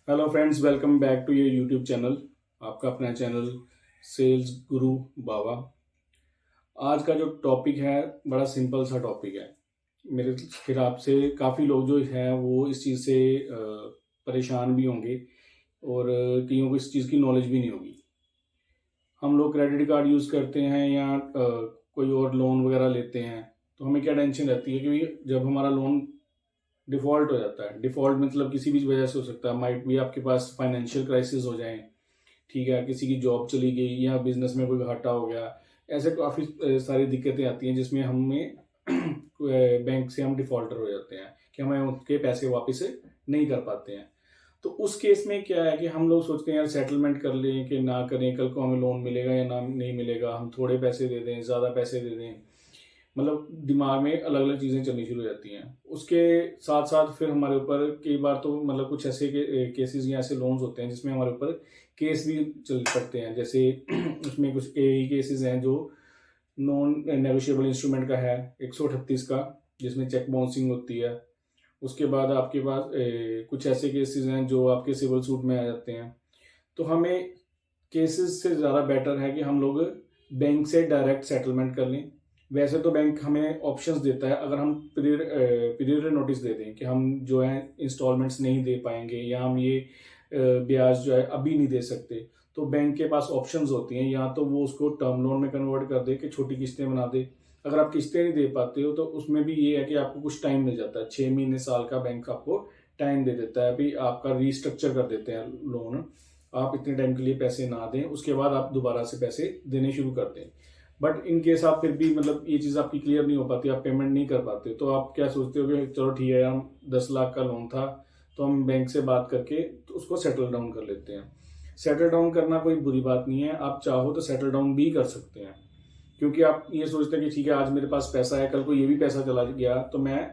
Hello friends, welcome back to your YouTube channel. आपका अपना channel sales गुरु बाबा। आज का जो टॉपिक है बड़ा सिंपल सा टॉपिक है। मेरे ख्याल से काफ़ी लोग जो हैं वो इस चीज़ से परेशान भी होंगे और कईयों को इस चीज़ की नॉलेज भी नहीं होगी। हम लोग क्रेडिट कार्ड यूज़ करते हैं या कोई और लोन वगैरह लेते हैं, तो हमें क्या टेंशन रहती है कि भाई जब हमारा लोन डिफ़ॉल्ट हो जाता है। डिफ़ॉल्ट मतलब किसी भी वजह से हो सकता है, माइट भी आपके पास फाइनेंशियल क्राइसिस हो जाए, ठीक है, किसी की जॉब चली गई या बिजनेस में कोई घाटा हो गया। ऐसे काफ़ी सारी दिक्कतें आती हैं जिसमें हमें बैंक से हम डिफॉल्टर हो जाते हैं कि हमें उनके पैसे वापस नहीं कर पाते हैं। तो उस केस में क्या है कि हम लोग सोचते हैं यार सेटलमेंट कर लें कि ना करें, कल को हमें लोन मिलेगा या ना नहीं मिलेगा, हम थोड़े पैसे दे दें, ज़्यादा पैसे दे दें। मतलब दिमाग में अलग अलग चीज़ें चलनी शुरू हो जाती हैं। उसके साथ साथ फिर हमारे ऊपर कई बार तो मतलब कुछ ऐसे केसेस या ऐसे लोन्स होते हैं जिसमें हमारे ऊपर केस भी चल सकते हैं। जैसे उसमें कुछ कई केसेस हैं जो नॉन नेगोशिएबल इंस्ट्रूमेंट का है, 138 का, जिसमें चेक बाउंसिंग होती है। उसके बाद आपके पास कुछ ऐसे केसेस हैं जो आपके सिविल सूट में आ जाते हैं। तो हमें केसेस से ज़्यादा बेटर है कि हम लोग बैंक से डायरेक्ट सेटलमेंट कर लें। वैसे तो बैंक हमें ऑप्शंस देता है, अगर हम पीरियड नोटिस दे दें कि हम जो है इंस्टॉलमेंट्स नहीं दे पाएंगे या हम ये ब्याज जो है अभी नहीं दे सकते, तो बैंक के पास ऑप्शंस होती हैं। या तो वो उसको टर्म लोन में कन्वर्ट कर दे कि छोटी किस्तें बना दे। अगर आप किस्तें नहीं दे पाते हो तो उसमें भी ये है कि आपको कुछ टाइम मिल जाता है, 6 महीने साल का बैंक आपको टाइम दे देता है। अभी आपका रीस्ट्रक्चर कर देते हैं लोन, आप इतने टाइम के लिए पैसे ना दें, उसके बाद आप दोबारा से पैसे देने शुरू कर दें। बट इन केस आप फिर भी मतलब ये चीज़ आपकी क्लियर नहीं हो पाती, आप पेमेंट नहीं कर पाते, तो आप क्या सोचते हो कि चलो ठीक है यार, 10 लाख का लोन था तो हम बैंक से बात करके तो उसको सेटल डाउन कर लेते हैं। सेटल डाउन करना कोई बुरी बात नहीं है, आप चाहो तो सेटल डाउन भी कर सकते हैं। क्योंकि आप ये सोचते हैं कि ठीक है आज मेरे पास पैसा है, कल को ये भी पैसा चला गया तो मैं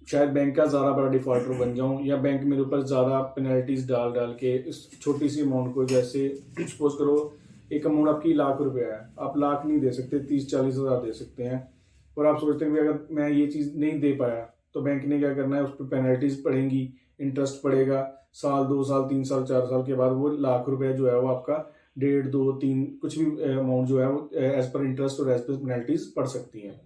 शायद बैंक का ज़्यादा बड़ा डिफॉल्टर बन जाऊं, या बैंक मेरे ऊपर ज़्यादा पेनल्टीज डाल डाल के इस छोटी सी अमाउंट को, जैसे सपोज करो एक अमाउंट आपकी ₹1,00,000 है, आप लाख नहीं दे सकते, 30-40 हज़ार दे सकते हैं। और आप सोचते हैं कि अगर मैं ये चीज़ नहीं दे पाया तो बैंक ने क्या करना है, उस पर पेनल्टीज पड़ेंगी, इंटरेस्ट पड़ेगा। साल 2 साल 3 साल 4 साल के बाद वो ₹1,00,000 जो है वो आपका 1.5 2 3 कुछ भी अमाउंट जो है वो एज पर इंटरेस्ट और एज पर पेनल्टीज पड़ सकती हैं।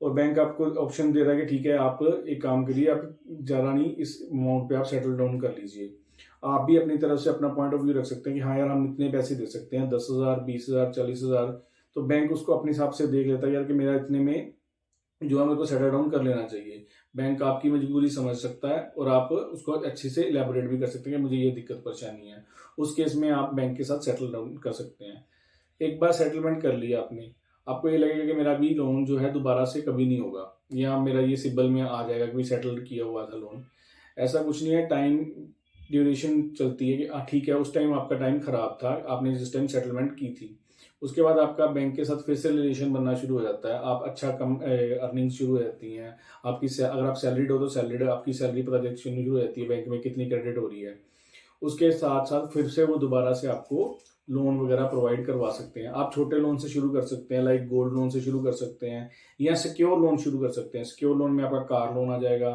और बैंक आपको ऑप्शन दे रहा है कि ठीक है आप एक काम करिए, आप ज़्यादा नहीं, इस अमाउंट पे आप सेटल डाउन कर लीजिए। आप भी अपनी तरफ से अपना पॉइंट ऑफ व्यू रख सकते हैं कि हाँ यार हम इतने पैसे दे सकते हैं, 10 हज़ार, 20 हज़ार, 40 हज़ार। तो बैंक उसको अपने हिसाब से देख लेता है यार कि मेरा इतने में जो है मेरे को सेटल डाउन कर लेना चाहिए। बैंक आपकी मजबूरी समझ सकता है और आप उसको अच्छे से इलेबोरेट भी कर सकते हैं कि मुझे ये दिक्कत परेशानी है। उस केस में आप बैंक के साथ सेटल डाउन कर सकते हैं। एक बार सेटलमेंट कर लिया आपने, आपको ये लगेगा कि मेरा भी लोन जो है दोबारा से कभी नहीं होगा, या मेरा ये सिबिल में आ जाएगा कि सेटल किया हुआ था लोन। ऐसा कुछ नहीं है, टाइम ड्यूरेशन चलती है कि ठीक है उस टाइम आपका टाइम खराब था, आपने जिस टाइम सेटलमेंट की थी, उसके बाद आपका बैंक के साथ फिर से रिलेशन बनना शुरू हो जाता है। आप अच्छा कम अर्निंग शुरू हो जाती हैं आपकी। अगर आप सैलरीड हो तो सैलरीड आपकी सैलरी पता चलनी शुरू हो जाती है, बैंक में कितनी क्रेडिट हो रही है। उसके साथ साथ फिर से वो दोबारा से आपको लोन वगैरह प्रोवाइड करवा सकते हैं। आप छोटे लोन से शुरू कर सकते हैं, लाइक गोल्ड लोन से शुरू कर सकते हैं, या सिक्योर लोन शुरू कर सकते हैं। सिक्योर लोन में आपका कार लोन आ जाएगा,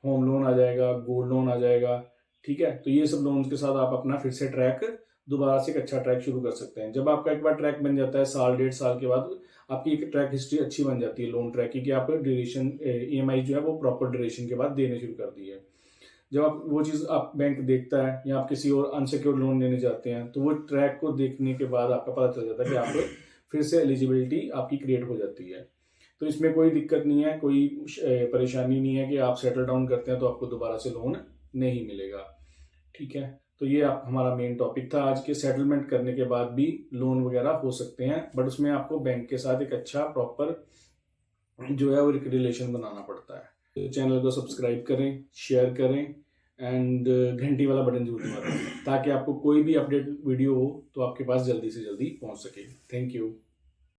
होम लोन आ जाएगा, गोल्ड लोन आ जाएगा। ठीक है, तो ये सब लोन के साथ आप अपना फिर से ट्रैक दोबारा से एक अच्छा ट्रैक शुरू कर सकते हैं। जब आपका एक बार ट्रैक बन जाता है, साल 1.5 साल के बाद आपकी एक ट्रैक हिस्ट्री अच्छी बन जाती है लोन ट्रैक की, कि आप ड्यूरेशन ईएमआई जो है वो प्रॉपर ड्यूरेशन के बाद देने शुरू कर दी है। जब आप वो चीज़ आप बैंक देखता है या आप किसी और अनसिक्योर्ड लोन लेने जाते हैं, तो वो ट्रैक को देखने के बाद आपका पता चल जाता है कि आप फिर से एलिजिबिलिटी आपकी क्रिएट हो जाती है। तो इसमें कोई दिक्कत नहीं है, कोई परेशानी नहीं है कि आप सेटल डाउन करते हैं तो आपको दोबारा से लोन नहीं मिलेगा। ठीक है, तो ये आप हमारा मेन टॉपिक था आज के। सेटलमेंट करने के बाद भी लोन वगैरह हो सकते हैं, बट उसमें आपको बैंक के साथ एक अच्छा प्रॉपर जो है वो एक रिलेशन बनाना पड़ता है। तो चैनल को सब्सक्राइब करें, शेयर करें, एंड घंटी वाला बटन जरूर दबाएं ताकि आपको कोई भी अपडेट वीडियो हो तो आपके पास जल्दी से जल्दी पहुंच सके। Thank you.